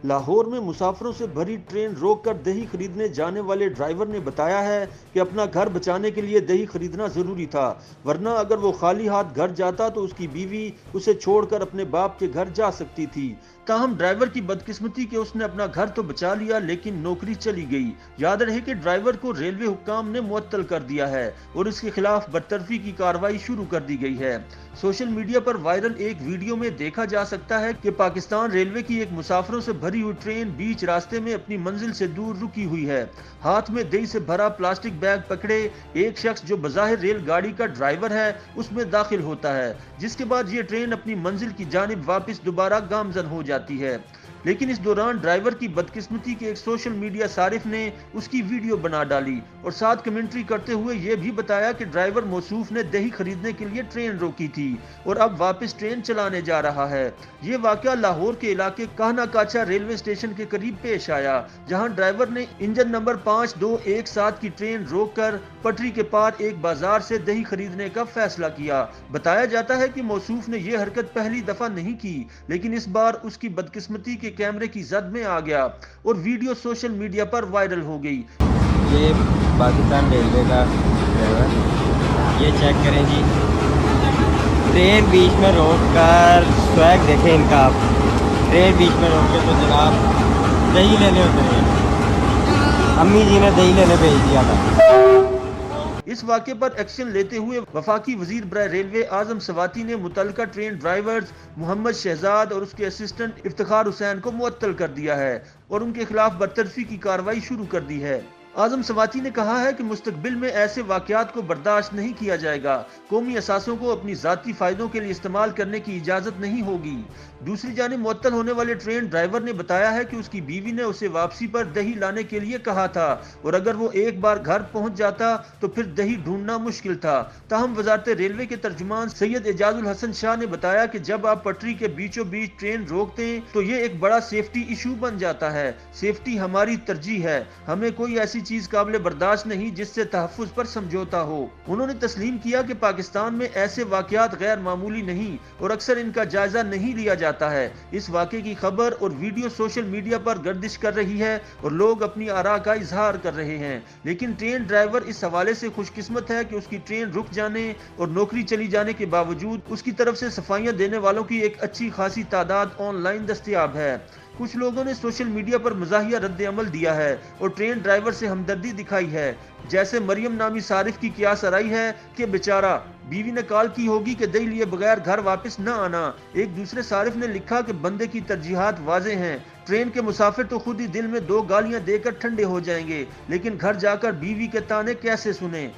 لاہور میں مسافروں سے بھری ٹرین روک کر دہی خریدنے جانے والے ڈرائیور نے بتایا ہے کہ اپنا گھر بچانے کے لیے دہی خریدنا ضروری تھا، ورنہ اگر وہ خالی ہاتھ گھر جاتا تو اس کی بیوی اسے چھوڑ کر اپنے باپ کے گھر جا سکتی تھی۔ تاہم ڈرائیور کی بدقسمتی کہ اس نے اپنا گھر تو بچا لیا لیکن نوکری چلی گئی۔ یاد رہے کہ ڈرائیور کو ریلوے حکام نے معطل کر دیا ہے اور اس کے خلاف برطرفی کی کارروائی شروع کر دی گئی ہے۔ سوشل میڈیا پر وائرل ایک ویڈیو میں دیکھا جا سکتا ہے کہ پاکستان ریلوے کی ایک مسافروں سے بھری ہوئی ٹرین بیچ راستے میں اپنی منزل سے دور رکی ہوئی ہے۔ ہاتھ میں دہی سے بھرا پلاسٹک بیگ پکڑے ایک شخص جو بظاہر ریل گاڑی کا ڈرائیور ہے اس میں داخل ہوتا ہے، جس کے بعد یہ ٹرین اپنی منزل کی جانب واپس دوبارہ گامزن ہو جاتی ہے۔ لیکن اس دوران ڈرائیور کی بدقسمتی کے ایک سوشل میڈیا صارف نے اس کی ویڈیو بنا ڈالی اور ساتھ کمنٹری کرتے ہوئے یہ بھی بتایا کہ ڈرائیور موصوف نے دہی خریدنے کے لیے ٹرین روکی تھی اور اب واپس ٹرین چلانے جا رہا ہے۔ یہ واقعہ لاہور کے علاقے کہنا کاچا ریلوے اسٹیشن کے قریب پیش آیا، جہاں ڈرائیور نے انجن نمبر 5217 کی ٹرین روک کر پٹری کے پار ایک بازار سے دہی خریدنے کا فیصلہ کیا۔ بتایا جاتا ہے کہ موصوف نے یہ حرکت پہلی دفعہ نہیں کی، لیکن اس بار اس کی بدقسمتی کے کیمرے کی زد میں آ گیا اور ویڈیو سوشل میڈیا پر وائرل ہو گئی۔ یہ پاکستان ریلوے کا ڈرائیور، یہ چیک کریں جی، ٹرین بیچ میں روک کر سویگ دیکھیں ان کا، آپ ٹرین بیچ میں روک کے تو جناب دہی لینے اترے ہیں، امی جی نے دہی لینے بھیج دیا تھا۔ اس واقعے پر ایکشن لیتے ہوئے وفاقی وزیر برائے ریلوے اعظم سواتی نے متعلقہ ٹرین ڈرائیورز محمد شہزاد اور اس کے اسسٹنٹ افتخار حسین کو معطل کر دیا ہے اور ان کے خلاف برطرفی کی کارروائی شروع کر دی ہے۔ اعظم سواتی نے کہا ہے کہ مستقبل میں ایسے واقعات کو برداشت نہیں کیا جائے گا، قومی اثاثوں کو اپنی ذاتی فائدوں کے لیے استعمال کرنے کی اجازت نہیں ہوگی۔ دوسری جانب معطل ہونے والے ٹرین ڈرائیور نے بتایا ہے کہ اس کی بیوی نے اسے واپسی پر دہی لانے کے لیے کہا تھا اور اگر وہ ایک بار گھر پہنچ جاتا تو پھر دہی ڈھونڈنا مشکل تھا۔ تاہم وزارت ریلوے کے ترجمان سید اعجاز الحسن شاہ نے بتایا کہ جب آپ پٹری کے بیچوں بیچ ٹرین روکتے ہیں تو یہ ایک بڑا سیفٹی ایشو بن جاتا ہے۔ سیفٹی ہماری ترجیح ہے، ہمیں کوئی ایسی چیز قابل برداشت نہیں جس سے تحفظ پر سمجھوتا ہو۔ انہوں نے تسلیم کیا کہ پاکستان میں ایسے واقعات غیر معمولی نہیں اور اکثر ان کا جائزہ نہیں لیا جاتا ہے۔ اس واقعے کی خبر اور ویڈیو سوشل میڈیا پر گردش کر رہی ہے اور لوگ اپنی آراء کا اظہار کر رہے ہیں، لیکن ٹرین ڈرائیور اس حوالے سے خوش قسمت ہے کہ اس کی ٹرین رک جانے اور نوکری چلی جانے کے باوجود اس کی طرف سے صفائیاں دینے والوں کی ایک اچھی خاصی تعداد آن لائن دستیاب ہے۔ کچھ لوگوں نے سوشل میڈیا پر مزاحیہ رد عمل دیا ہے اور ٹرین ڈرائیور سے ہمدردی دکھائی ہے، جیسے مریم نامی صارف کی قیاس آرائی ہے کہ بیچارہ بیوی نے کال کی ہوگی کہ دہی لیے بغیر گھر واپس نہ آنا۔ ایک دوسرے صارف نے لکھا کہ بندے کی ترجیحات واضح ہیں، ٹرین کے مسافر تو خود ہی دل میں دو گالیاں دے کر ٹھنڈے ہو جائیں گے، لیکن گھر جا کر بیوی کے تانے کیسے سنیں۔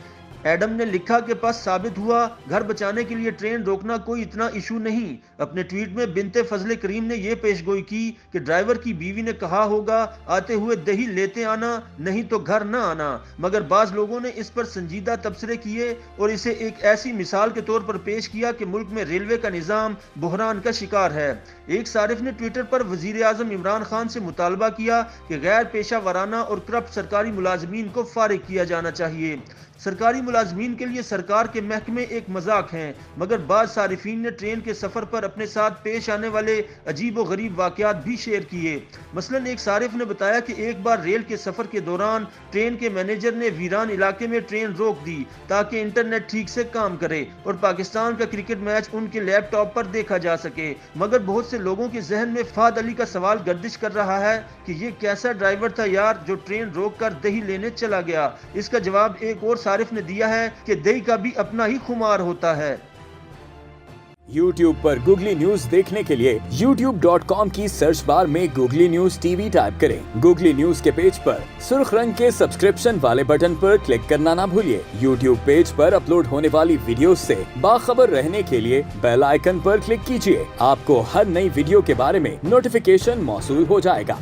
ایڈم نے لکھا کہ پس ثابت ہوا گھر بچانے کے لیے ٹرین روکنا کوئی اتنا ایشو نہیں۔ اپنے ٹویٹ میں بنت فضل کریم نے یہ پیش گوئی کی کہ ڈرائیور کی بیوی نے کہا ہوگا آتے ہوئے دہی لیتے آنا نہیں تو گھر نہ آنا، مگر بعض لوگوں نے اس پر سنجیدہ تبصرے کیے اور اسے ایک ایسی مثال کے طور پر پیش کیا کہ ملک میں ریلوے کا نظام بحران کا شکار ہے۔ ایک صارف نے ٹویٹر پر وزیر اعظم عمران خان سے مطالبہ کیا کہ غیر پیشہ ورانہ اور کرپٹ سرکاری ملازمین کو فارغ کیا جانا چاہیے۔ سرکاری ملازمین کے لیے سرکار کے محکمے ایک مذاق ہیں، مگر بعض صارفین نے ٹرین کے سفر پر اپنے ساتھ پیش آنے والے عجیب و غریب واقعات بھی شیئر کیے۔ مثلا ایک صارف نے بتایا کہ ایک بار ریل کے سفر کے دوران ٹرین کے مینیجر نے ویران علاقے میں ٹرین روک دی تاکہ انٹرنیٹ ٹھیک سے کام کرے اور پاکستان کا کرکٹ میچ ان کے لیپ ٹاپ پر دیکھا جا سکے، مگر بہت سے لوگوں کے ذہن میں فہد علی کا سوال گردش کر رہا ہے کہ یہ کیسا ڈرائیور تھا یار جو ٹرین روک کر دہی لینے چلا گیا۔ اس کا جواب ایک اور صارف نے دیا ہے کہ دہی کا بھی اپنا ہی خمار ہوتا ہے۔ YouTube پر گوگلی نیوز دیکھنے کے لیے youtube.com کی سرچ بار میں googly news T V type کریں۔ گوگلی نیوز کے پیج پر سرخ رنگ کے سبسکرپشن والے بٹن پر کلک کرنا نہ بھولیے۔ YouTube پیج پر اپلوڈ ہونے والی ویڈیوز سے باخبر رہنے کے لیے بیل آئیکن پر کلک کیجیے۔ آپ کو ہر نئی ویڈیو کے بارے میں نوٹیفیکیشن موصول ہو جائے گا۔